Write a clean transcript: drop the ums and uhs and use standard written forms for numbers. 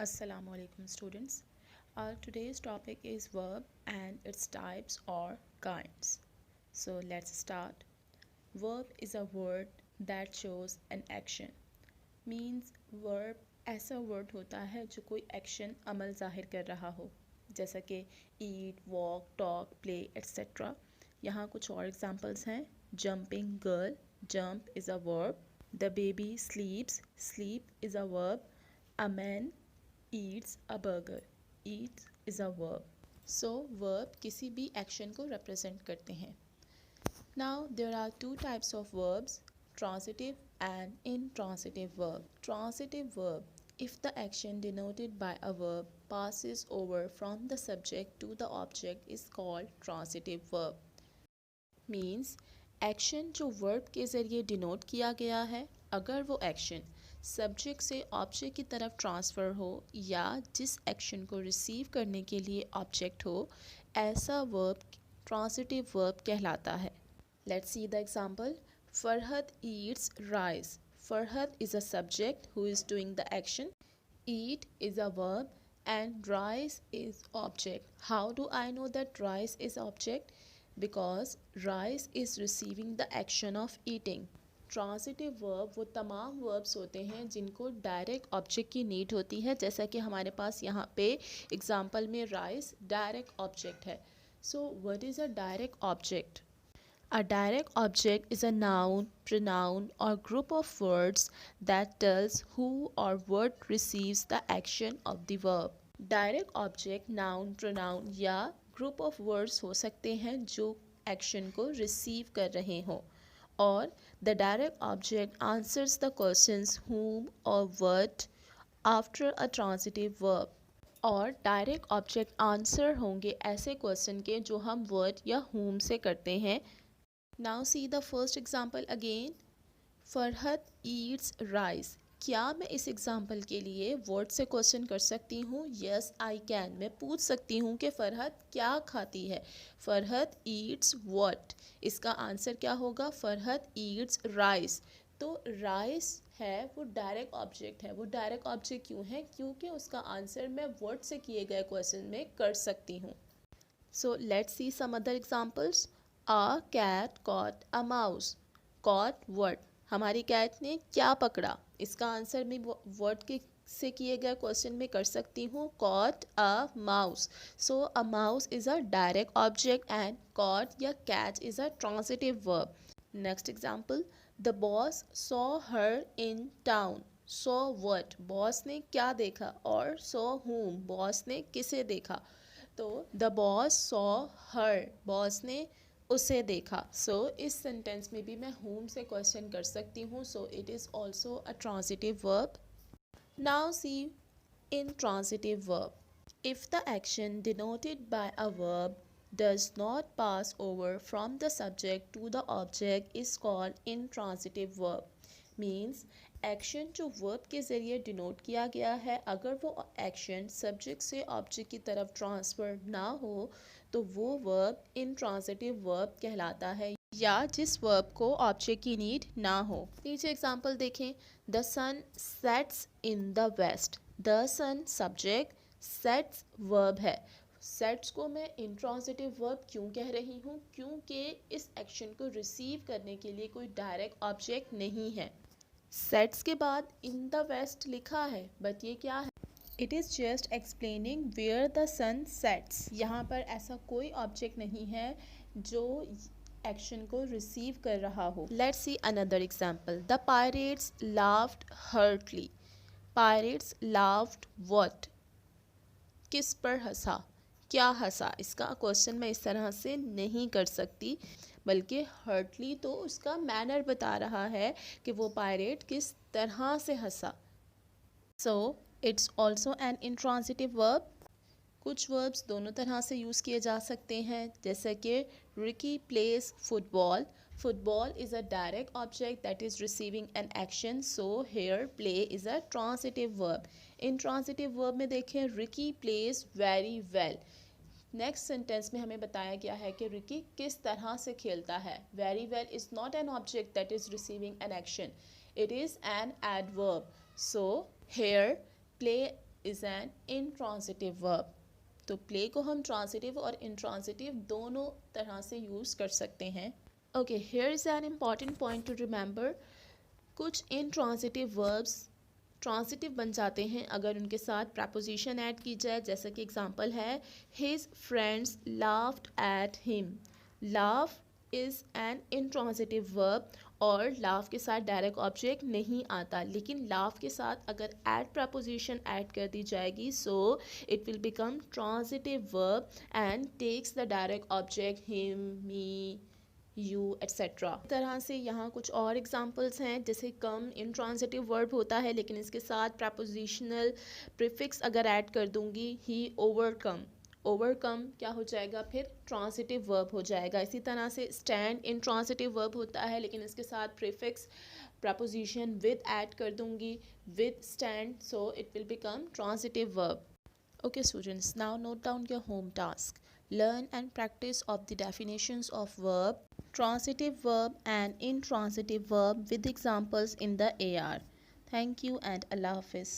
Assalamu alaikum students. Today's topic is verb and its types or kinds. So let's start. Verb is a word that shows an action. Means verb ऐसा word होता है जो कोई action अमल ज़ाहिर कर रहा हो, जैसा कि eat, walk, talk, play, etc. यहाँ कुछ और examples हैं. Jumping girl, jump is a verb. The baby sleeps, sleep is a verb. A man eats a burger, eats is a verb. So verb किसी भी action को represent करते हैं. Now there are two types of verbs, transitive and intransitive verb. Transitive verb, if the action denoted by a verb passes over from the subject to the object is called transitive verb. Means action जो verb के ज़रिए denote किया गया है, अगर वो action subject से object की तरफ ट्रांसफ़र हो या जिस एक्शन को रिसीव करने के लिए ऑब्जेक्ट हो, ऐसा वर्ब ट्रांसिटिव वर्ब कहलाता है. Let's see the example. Farhad Yeats rice. Farhad is a subject who is doing the action. Eat is a verb and rice is object. How do I know that rice is object? Because rice is receiving the action of eating. Transitive verb वो तमाम verbs होते हैं जिनको direct object की need होती है, जैसा कि हमारे पास यहाँ पे एग्जांपल में राइस डायरेक्ट ऑब्जेक्ट है. So what is a direct object? A direct object is a noun, pronoun, or group of words that tells who or what receives the action of the verb. Direct object noun, pronoun या group of words हो सकते हैं जो action को receive कर रहे हों. और the direct object answers the questions whom or what after a transitive verb. और डायरेक्ट ऑब्जेक्ट आंसर होंगे ऐसे क्वेश्चन के जो हम वर्ड या whom से करते हैं. Now see the first example again. Farhad Yeats rice. क्या मैं इस एग्जाम्पल के लिए वर्ड से क्वेश्चन कर सकती हूँ? Yes I can. मैं पूछ सकती हूँ कि फरहद क्या खाती है. Farhad Yeats what. इसका आंसर क्या होगा? Farhad Yeats rice. तो राइस है वो डायरेक्ट ऑब्जेक्ट है. वो डायरेक्ट ऑब्जेक्ट क्यों है? क्योंकि उसका आंसर मैं वर्ड से किए गए क्वेश्चन में कर सकती हूँ. So let's see some other examples. A cat caught a mouse. Caught what? हमारी कैट ने क्या पकड़ा? इसका आंसर मैं वर्ड के से किए गए क्वेश्चन में कर सकती हूँ. Caught a mouse. So a mouse is a direct object and caught या catch is a transitive verb. Next example. The boss saw her in town. Saw what? Boss ने क्या देखा? और saw whom? बॉस ने किसे देखा? तो the boss saw her. Boss ने उसे देखा. सो इस सेंटेंस में भी मैं whom से क्वेश्चन कर सकती हूँ. So it is also a transitive verb. Now see intransitive verb. If the action denoted by a verb does not pass over from the subject to the object is called intransitive verb. Means action जो verb के ज़रिए denote किया गया है, अगर वो action subject से object की तरफ ट्रांसफ़र ना हो तो वो वर्ब इंट्रांसिटिव वर्ब कहलाता है, या जिस वर्ब को ऑब्जेक्ट की नीड ना हो. नीचे एग्जांपल देखें. The sun sets in the west. The sun subject, sets verb है. सेट्स को मैं इंट्रांसिटिव वर्ब क्यों कह रही हूँ? क्योंकि इस एक्शन को रिसीव करने के लिए कोई डायरेक्ट ऑब्जेक्ट नहीं है. सेट्स के बाद इन द वेस्ट लिखा है, बट ये क्या है? It is just explaining where the sun sets. यहाँ पर ऐसा कोई ऑब्जेक्ट नहीं है जो एक्शन को रिसीव कर रहा हो. Let's see another example. The pirates laughed heartily. Pirates laughed what? किस पर हंसा? क्या हंसा? इसका क्वेश्चन मैं इस तरह से नहीं कर सकती, बल्कि हर्टली तो उसका मैनर बता रहा है कि वो पायरेट किस तरह से हंसा. So it's also an intransitive verb. कुछ वर्ब्स दोनों तरह से यूज़ किए जा सकते हैं, जैसे कि Ricky place football. Football is a direct object that is receiving an action, so here play is a transitive verb. Intransitive verb में देखें, Ricky place very well. Next sentence में हमें बताया गया है कि रिकी किस तरह से खेलता है. Very well is not an object that is receiving an action, it is an adverb. So here play is an intransitive verb. तो प्ले को हम ट्रांजिटिव और इंट्रांजिटिव दोनों तरह से यूज़ कर सकते हैं। Okay, here is an important point two remember. कुछ इंट्रांजिटिव वर्ब्स ट्रांजिटिव बन जाते हैं अगर उनके साथ प्रपोजिशन ऐड की जाए, जैसा कि एग्जांपल है his friends laughed at him. Laugh is an intransitive verb और लाफ के साथ डायरेक्ट ऑब्जेक्ट नहीं आता, लेकिन लाफ के साथ अगर एड प्रपोजिशन ऐड कर दी जाएगी so it will become transitive verb and takes the direct object him, me, you etcetera. तरह से यहाँ कुछ और एग्जांपल्स हैं, जैसे कम इंट्रांजिटिव वर्ब होता है लेकिन इसके साथ प्रपोजिशनल प्रीफिक्स अगर ऐड कर दूंगी, ही ओवरकम, ओवरकम क्या हो जाएगा फिर ट्रांजिटिव वर्ब हो जाएगा। इसी तरह से स्टैंड इंट्रांजिटिव वर्ब होता है लेकिन इसके साथ प्रीफिक्स प्रपोजिशन विद ऐड कर दूंगी, with stand, so it will become transitive verb. Okay students, now note down your home task. Learn and practice of the definitions of verb, transitive verb and intransitive verb with examples in the AR. Thank you and Allah Hafiz.